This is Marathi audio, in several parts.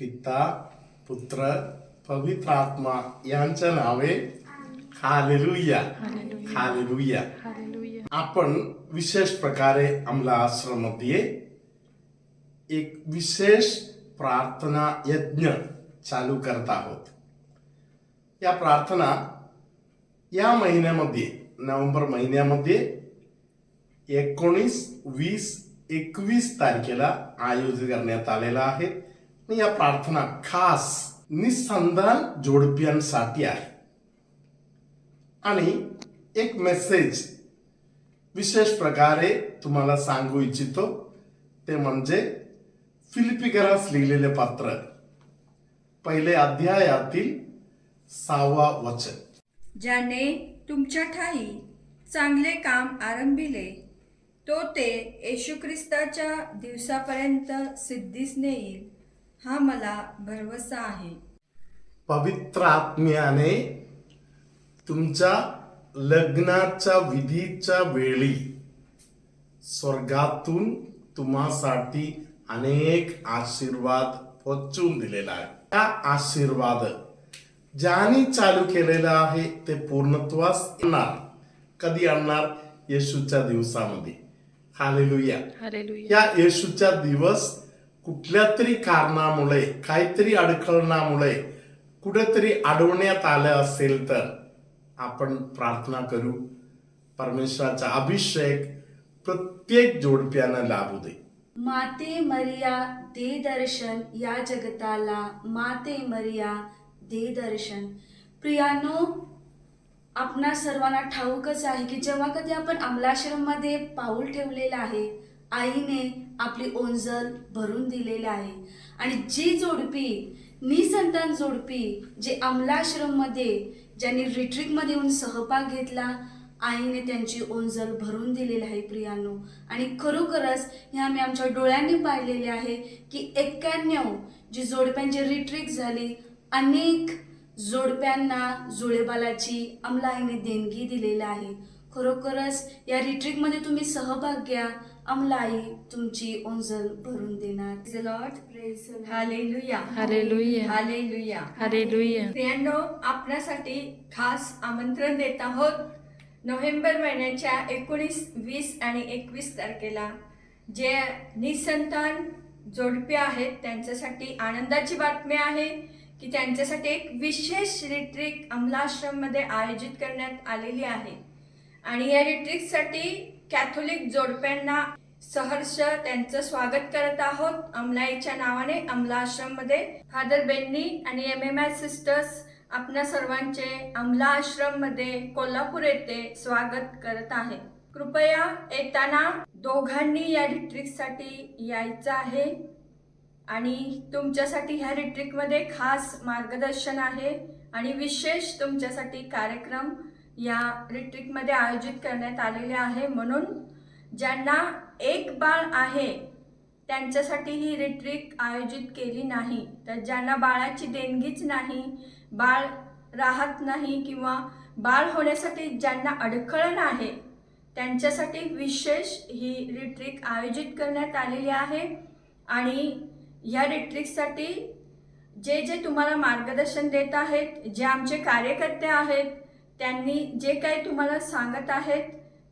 पिता पुत्र पवित्र आत्मा यांच्या नावे हालेलुया हालेलुया. आपण विशेष प्रकारे आमला आश्रममध्ये एक विशेष प्रार्थना यज्ञ चालू करत आहोत. या प्रार्थना या महिन्यामध्ये नोव्हेंबर महिन्यामध्ये 19, 20, 21 तारखेला आयोजित करण्यात आलेला आहे. या प्रार्थना खास निसंतान जोडप्यांसाठी आहे. आणि एक मेसेज विशेष प्रकारे तुम्हाला सांगू इच्छितो, ते म्हणजे फिलिपिकरास लिहिलेले पत्र पहिले अध्यायातील 6वा वचन. ज्याने तुमच्या ठाई चांगले काम आरंभिले तो ते येशू ख्रिस्ताच्या दिवसापर्यंत सिद्धीस नेईल, हा मला भरवसा आहे. पवित्र आत्म्याने तुमच्या लग्नाच्या विधीच्या वेळी स्वर्गातून तुम्हासाठी अनेक आशीर्वाद पोचवून दिलेला आहे. त्या आशीर्वाद ज्याने चालू केलेला आहे ते पूर्णत्वास येणार. कधी आणणार? येशूच्या दिवसामध्ये. हालेलुया. या येशूच्या दिवस कुठल्या तरी कारणामुळे, काहीतरी अडखळणामुळे कुठेतरी अडवण्यात आलं असेल तर आपण प्रार्थना करू, परमेश्वराचा अभिषेक प्रत्येक जोडप्यानं लाभू दे. माते मरिया दे दर्शन या जगताला, माते मरिया दे दर्शन. प्रियानो, आपणा सर्वांना ठाऊकच आहे की जेव्हा कधी आपण अमलाश्रममध्ये पाऊल ठेवलेलं आहे, आईने आपली ओंजल भरून दिलेली आहे. आणि जी जोडपी, निसंतान जोडपी जे अमलाश्रममध्ये ज्यांनी रिट्रीटमध्ये येऊन सहभाग घेतला, आईने त्यांची ओंजल भरून दिलेली आहे प्रियानो. आणि खरोखरच हे आम्ही आमच्या डोळ्यांनी पाहिलेले आहे की 91 जी जोडप्यांची रिट्रीट झाली, अनेक जोडप्यांना जुळेबालाची अमलाईने देणगी दिलेली आहे. खरोखरच या रिट्रीटमध्ये तुम्ही सहभाग घ्या, अमलाई तुमची ओंजल भरून देणार. Praise the Lord. Hallelujah hallelujah hallelujah hallelujah. प्रियांनो, आपल्यासाठी खास आमंत्रण देत आहोत. नोव्हेंबर महिन्याच्या 19, 20 आणि 21 तारखेला जे निसंतान जोडपे आहेत त्यांच्यासाठी आनंदाची बातमी आहे की त्यांच्यासाठी एक विशेष रिट्रीट अमलाश्रममध्ये आयोजित करण्यात आलेली आहे. आणि या रिट्रीटसाठी कॅथोलिक जोडप्यांना सहर्ष त्यांचं स्वागत करत आहोत. अमलाईच्या नावाने अमला आश्रममध्ये फादर बेन्नी आणि MMI सिस्टर्स आपल्या सर्वांचे अमला आश्रममध्ये कोल्हापूर येथे स्वागत करत आहे. कृपया येताना दोघांनी या रिट्रीटसाठी यायचं आहे. आणि तुमच्यासाठी ह्या रिट्रीटमध्ये खास मार्गदर्शन आहे आणि विशेष तुमच्यासाठी कार्यक्रम या रिट्रीटमध्ये आयोजित करण्यात आलेले आहे. म्हणून ज्यांना एक बाळ आहे त्यांच्यासाठी ही रिट्रीट आयोजित केली नाही. तर ज्यांना बाळाची देणगीच नाही, बाळ राहत नाही किंवा बाळ होण्यासाठी ज्यांना अडखळण आहे त्यांच्यासाठी विशेष ही रिट्रीट आयोजित करण्यात आलेली आहे. आणि ह्या रिट्रीटसाठी जे जे तुम्हाला मार्गदर्शन देत आहेत, जे आमचे कार्यकर्ते आहेत, त्यांनी जे काही तुम्हाला सांगत आहेत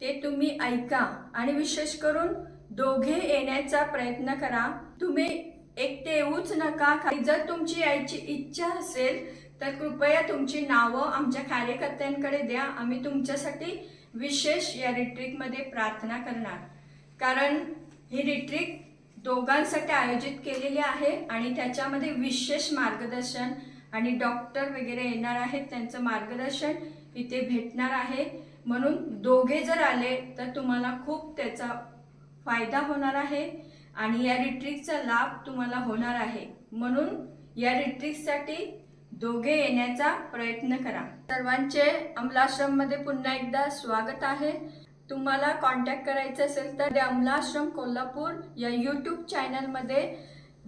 ते तुम्ही ऐका. आणि विशेष करून दोघे येण्याचा प्रयत्न करा. तुम्ही एकटे येऊच नका. जर तुमची यायची इच्छा असेल तर कृपया तुमची नावं आमच्या कार्यकर्त्यांकडे द्या. आम्ही तुमच्यासाठी विशेष या रिट्रीटमध्ये प्रार्थना करणार. कारण ही रिट्रीट दोघांसाठी आयोजित केलेली आहे आणि त्याच्यामध्ये विशेष मार्गदर्शन आणि डॉक्टर वगैरे येणार आहेत, त्यांचं मार्गदर्शन इथे भेटणार आहे. म्हणून दोघे जर आले तर तुम्हाला खूप त्याचा फायदा होणार आहे आणि या रिट्रीटचा लाभ तुम्हाला होणार आहे. म्हणून या रिट्रीटसाठी दोघे येण्याचा प्रयत्न करा. सर्वांचे अमलाश्रममध्ये पुन्हा एकदा स्वागत आहे. तुम्हाला कॉन्टॅक्ट करायचं असेल तर अमलाश्रम कोल्हापूर या यूट्यूब चॅनलमध्ये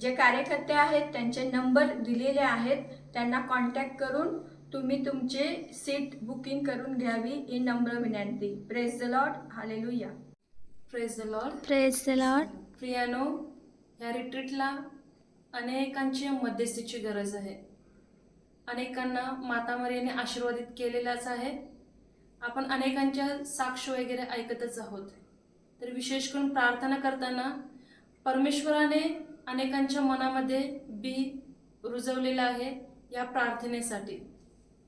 जे कार्यकर्ते आहेत त्यांचे नंबर दिलेले आहेत, त्यांना कॉन्टॅक्ट करून तुम्ही तुमचे सीट बुकिंग करून घ्यावी ही नम्र विनंती. Praise the Lord. Hallelujah. Praise the Lord. Praise the Lord. प्रियानो, या रिट्रीटला अनेकांची मध्यस्थीची गरज आहे. अनेकांना माता मरियाने आशीर्वादित केलेलाच आहे. आपण अनेकांच्या साक्ष वगैरे ऐकतच आहोत. तर विशेष करून प्रार्थना करताना परमेश्वराने अनेकांच्या मनामध्ये बी रुजवलेलं आहे या प्रार्थनेसाठी.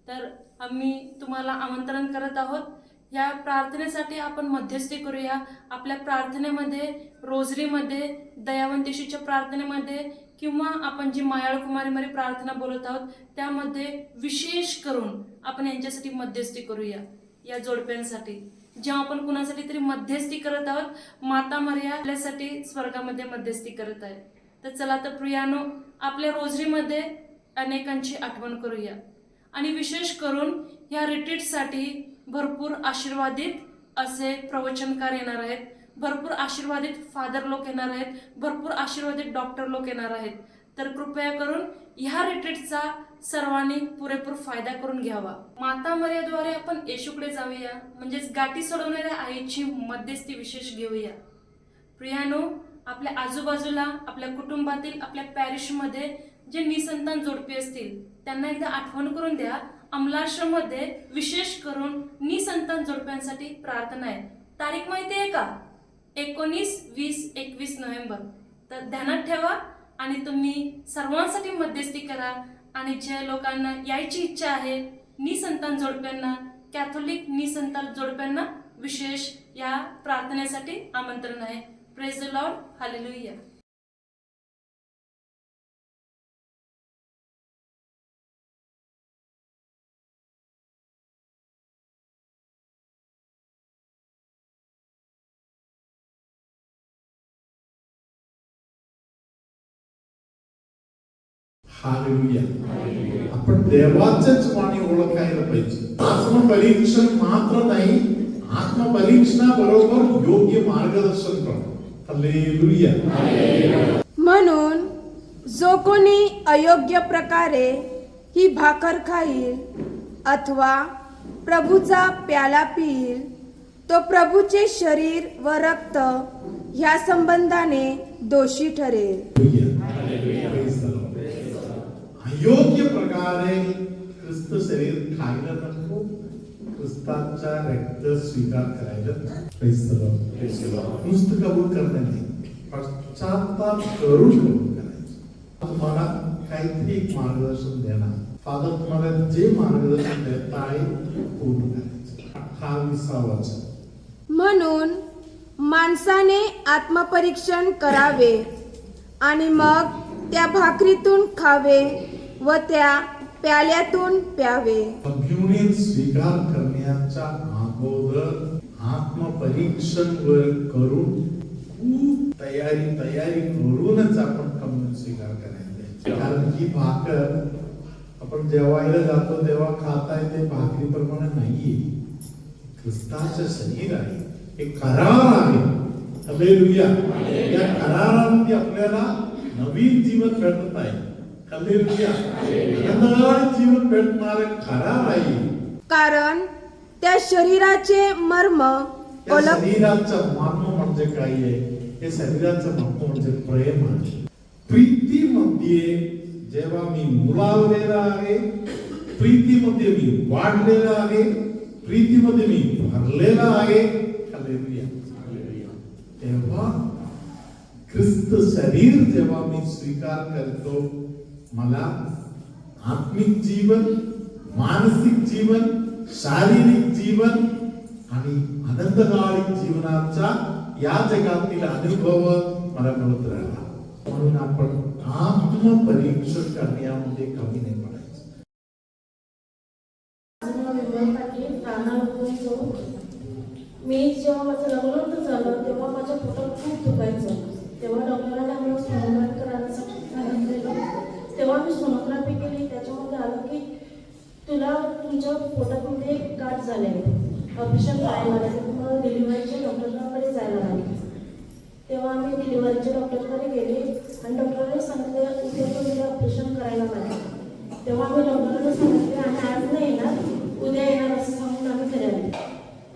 तर आम्ही तुम्हाला आमंत्रण करत आहोत, या प्रार्थनेसाठी आपण मध्यस्थी करूया. आपल्या प्रार्थनेमध्ये, रोजरीमध्ये, दयावंतेशीच्या प्रार्थनेमध्ये किंवा आपण जी मायाळ कुमारीमध्ये प्रार्थना बोलत आहोत त्यामध्ये विशेष करून आपण यांच्यासाठी मध्यस्थी करूया. या जोडप्यांसाठी जेव्हा आपण कुणासाठी तरी मध्यस्थी करत आहोत, माता मरिया आपल्यासाठी स्वर्गामध्ये मध्यस्थी करत आहे. तर चला तर प्रियानो, आपल्या रोजरीमध्ये अनेकांची आठवण करूया. आणि विशेष करून या रिट्रीटसाठी भरपूर आशीर्वादित असे प्रवचनकार येणार आहेत, भरपूर आशीर्वादित फादर लोक येणार आहेत, भरपूर आशीर्वादित डॉक्टर लोक येणार आहेत. तर कृपया करून ह्या रिट्रीटचा सर्वांनी पुरेपूर फायदा करून घ्यावा. माता मरियाद्वारे आपण येशूकडे जाऊया, म्हणजेच गाठी सोडवणाऱ्या आईची मध्यस्थी विशेष घेऊया. प्रियानो, आपल्या आजूबाजूला, आपल्या कुटुंबातील, आपल्या पॅरिशमध्ये जे निसंतान जोडपी असतील त्यांना एकदा आठवण करून द्या. अमलाश्रममध्ये विशेष करून निसंतान जोडप्यांसाठी प्रार्थना आहे. तारीख माहिती आहे का? 19, 20, 21 नोव्हेंबर. तर ध्यानात ठेवा आणि तुम्ही सर्वांसाठी मध्यस्थी करा. आणि ज्या लोकांना यायची इच्छा आहे, निसंतान जोडप्यांना, कॅथोलिक निसंतान जोडप्यांना विशेष या प्रार्थनेसाठी आमंत्रण आहे. Praise the Lord, hallelujah. Hallelujah. आपण देवाचेच वाणी ओळखायला पाहिजे. आत्मपरीक्षण मात्र नाही, आत्मपरीक्षणाबरोबर योग्य मार्गदर्शन करणं. हालेलुया. म्हणून जो कोणी अयोग्य प्रकारे ही भाकर खाईल अथवा प्रभूचा प्याला पिईल तो प्रभूचे शरीर व रक्त ह्या संबंधाने दोषी ठरेल. अयोग्य प्रकारे ख्रिस्त शरीर खायला नको, ख्रिस्ताचा रक्त स्वीकार करायला. नुसतं कबूल करणं नाही, पश्चाताप करून कबूल करायचं. तुम्हाला काहीतरी एक मार्गदर्शन देणार. फादर तुम्हाला जे मार्गदर्शन देत आहे पूर्ण करायचं. 28 वचन. म्हणून माणसाने आत्मपरीक्षण करावे आणि मग त्या भाकरीतून खावे व त्या प्याल्यातून प्यावे. कम्युनियन स्वीकार करण्याच्या अगोदर आत्मपरीक्षण करून खूप तयारी करूनच आपण कम्युनियन स्वीकार करायला. कारण ही भाकर आपण जेवायला जातो तेव्हा खाताय ते भाकरीप्रमाणे नाहीये, ख्रिस्ताचं शरीर आहे, हे करार आहे. हालेलुया. या करारामध्ये आपल्याला नवीन जीवन भेटत आहे. हालेलुया. आनंददायी जीवन भेटणारे करार आहे. कारण त्या शरीराचे मर्म शरीराचं मर्म म्हणजे काय आहे? हे शरीराचं मर्म म्हणजे प्रेम आहे. प्रीतीमध्ये जेव्हा मी मुलावलेला आहे, प्रीतीमध्ये मी वाढलेला आहे, प्रीतीमध्ये मी भरलेला आहे. हालेलुया. तेव्हा ख्रिस्त शरीर जेव्हा मी स्वीकार करतो, मला आत्मिक जीवन, मानसिक जीवन, शारीरिक जीवन आणि आनंददायक जीवनाचा या जगातील अनुभव मला मिळत राहिला. म्हणून आपण आत्मपरीक्षण करण्यामध्ये कमी नाही पडायचं. मी जेव्हा माझं लग्न झालं तेव्हा माझ्या पोटात खूप दुखायचं. तेव्हा डॉक्टरांनी आम्हाला सोनोग्राफी करायसाठी सांगितलेलं. तेव्हा मी सोनोग्राफी केली. त्याच्यामध्ये आलं की तुला तुमच्या पोटामध्ये एक गाठ झाली आहे, ऑपरेशन करायला लागेल, तुम्हाला डिलिव्हरीच्या डॉक्टरांकडे जायला लागेल. तेव्हा आम्ही डिलिव्हरीच्या डॉक्टरकडे गेले आणि डॉक्टरांनी सांगितलं उद्या तुम्ही ऑपरेशन करायला लागेल. तेव्हा आम्ही डॉक्टरांना सांगितले आणि आज नाही येणार, उद्या येणार असं सांगून आम्ही घरी आले.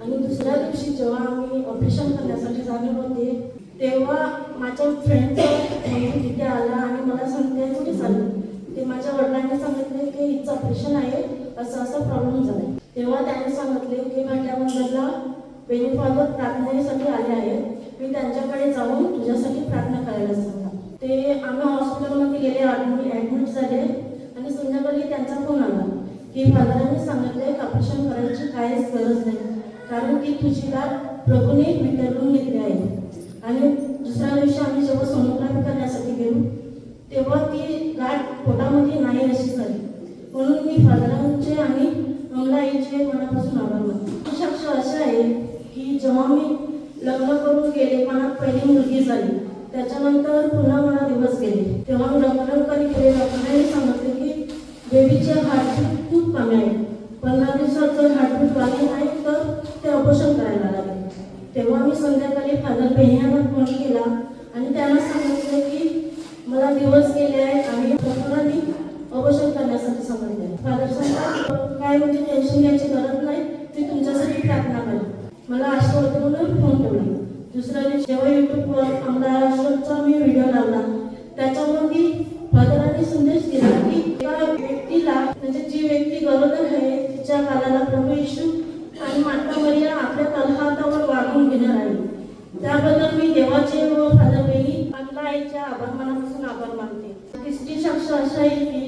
आणि दुसऱ्या दिवशी जेव्हा आम्ही ऑपरेशन करण्यासाठी जाणार होते तेव्हा माझ्या फ्रेंडचा मुलगी तिथे आला आणि मला सांगते की माझ्या वडिलांनी सांगितले की हिचं ऑपरेशन आहे, असा प्रॉब्लेम झालाय. तेव्हा त्यांनी सांगितले की माझ्या मंदिरला बेनी फादर प्रार्थनेसाठी आले आहेत, मी त्यांच्याकडे जाऊन तुझ्यासाठी प्रार्थना करायला सांगा. ते आम्ही हॉस्पिटलमध्ये गेले, ॲडमिट झाले आणि संध्याकाळी त्यांचा फोन आला की फादरांनी सांगितले की ऑपरेशन करायची काहीच गरज नाही, कारण की तुझी गाठ प्रभूने विटळून घेतली आहे. आणि दुसऱ्या दिवशी आम्ही जेव्हा सोनोग्राफी करण्यासाठी गेलो तेव्हा ती गाठ पोटामध्ये नाही अशी झाली. म्हणून मी फादरांचे आणि आईचे मनापासून आभार मानते. साक्ष असे आहे की जेव्हा मी लग्न करून गेले, मला पहिली मुलगी झाली, त्याच्यानंतर पुन्हा मला दिवस गेले, तेव्हा मी डॉक्टरांकडे गेले. डॉक्टरांनी सांगितले की बेबीचे हार्टबीट खूप कमी आहे, 15 दिवसात जर हार्टबीट वाढले नाही तर ते ऑपरेशन करायला लागेल. तेव्हा मी संध्याकाळी फादर बेनियांना फोन केला आणि त्यांना सांगितले की मला दिवस गेले आहेत आणि डॉक्टरांनी ऑपरेशन करण्यासाठी सांगितले. फादर सांगतात काय म्हणजे टेन्शन घ्यायची गरज नाही, मी तुमच्यासाठी प्रार्थना करेन. मला आशीर्वाद म्हणून फोन ठेवला. दुसऱ्या दिवशी जेव्हा युट्यूबवर महाराष्ट्राचा मी व्हिडिओ लावला, त्याच्यामध्ये फादरांनी संदेश दिला की एका व्यक्तीला म्हणजे जी व्यक्ती गरोदर आहे तिच्या बाळाला प्रभू येशू आणि माता मरिया आपल्या तलहातावर वाढवून घेणार आहे. त्याबद्दल मी देवाचे व फादर बेनी आपल्या आईच्या मनापासून आभार मानते. तिसरी साक्ष अशी आहे की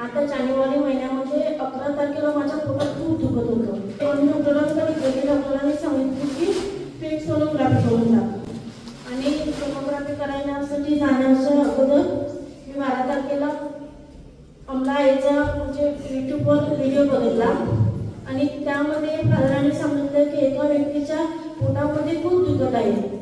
आता जानेवारी महिन्यामध्ये 11 तारखेला माझ्या पोटात खूप दुखत होतं. तेव्हा डॉक्टरांकडे गेले. डॉक्टरांनी सांगितले की तू एक सोनोग्राफी करून टाक. आणि सोनोग्राफी करण्यासाठी जाण्याच्या अगोदर मी 12 तारखेला आमला आईचा म्हणजे यूट्यूबवर व्हिडिओ बघितला आणि त्यामध्ये फादरांनी सांगितलं की एका व्यक्तीच्या पोटामध्ये खूप दुखत आहे.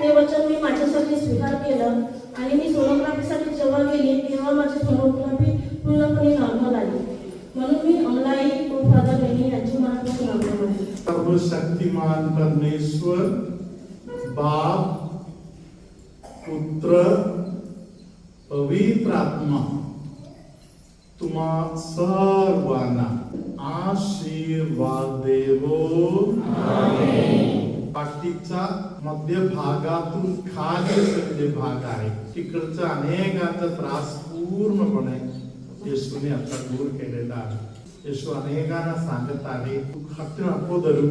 ते वचन मी माझ्यासाठी स्वीकार केलं आणि मी सोनोग्राफीसाठी जेव्हा गेली तेव्हा माझी सोनोग्राफी पूर्णपणे नॉर्मल आली. म्हणून मी अमलाई व फादर बेनी यांची मनापासून आभार मानते. सर्वशक्तिमान परमेश्वर बाप, पुत्र, पवित्र आत्मा तुम्हा सर्वांना आशीर्वाद देवो. पाठीचा मध्य भागातून खाली सगळे भाग आहे, तिकडचा अनेकांचा त्रास पूर्णपणे येशूने आता दूर केलेला आहे. येशू अनेकांना सांगत आहे तू हट्ट नको धरू,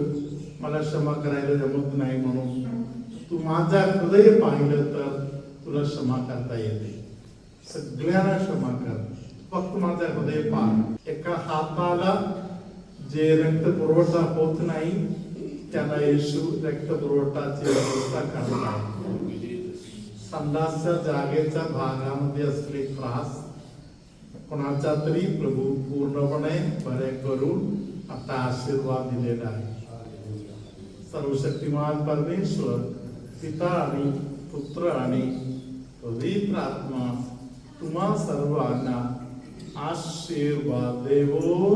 मला क्षमा करायला जमत नाही म्हणून तू माझा हृदय पाहिलं तर तुला क्षमा करता येते. सगळ्यांना क्षमा कर, फक्त माझा हृदय पाह. एका हाताला जे रक्त पुरवठा होत नाही त्याला येशू रक्त पुरवठाची व्यवस्था करणार. संडासच्या जागेच्या भागामध्ये असलेले त्रास कोणाचा तरी प्रभू पूर्णपणे बरे करून आता आशीर्वाद दिलेला आहे. सर्वशक्तिमान परमेश्वर पिता आणि पुत्र आणि पवित्र आत्मा तुम्हा सर्वांना आशीर्वाद देवो.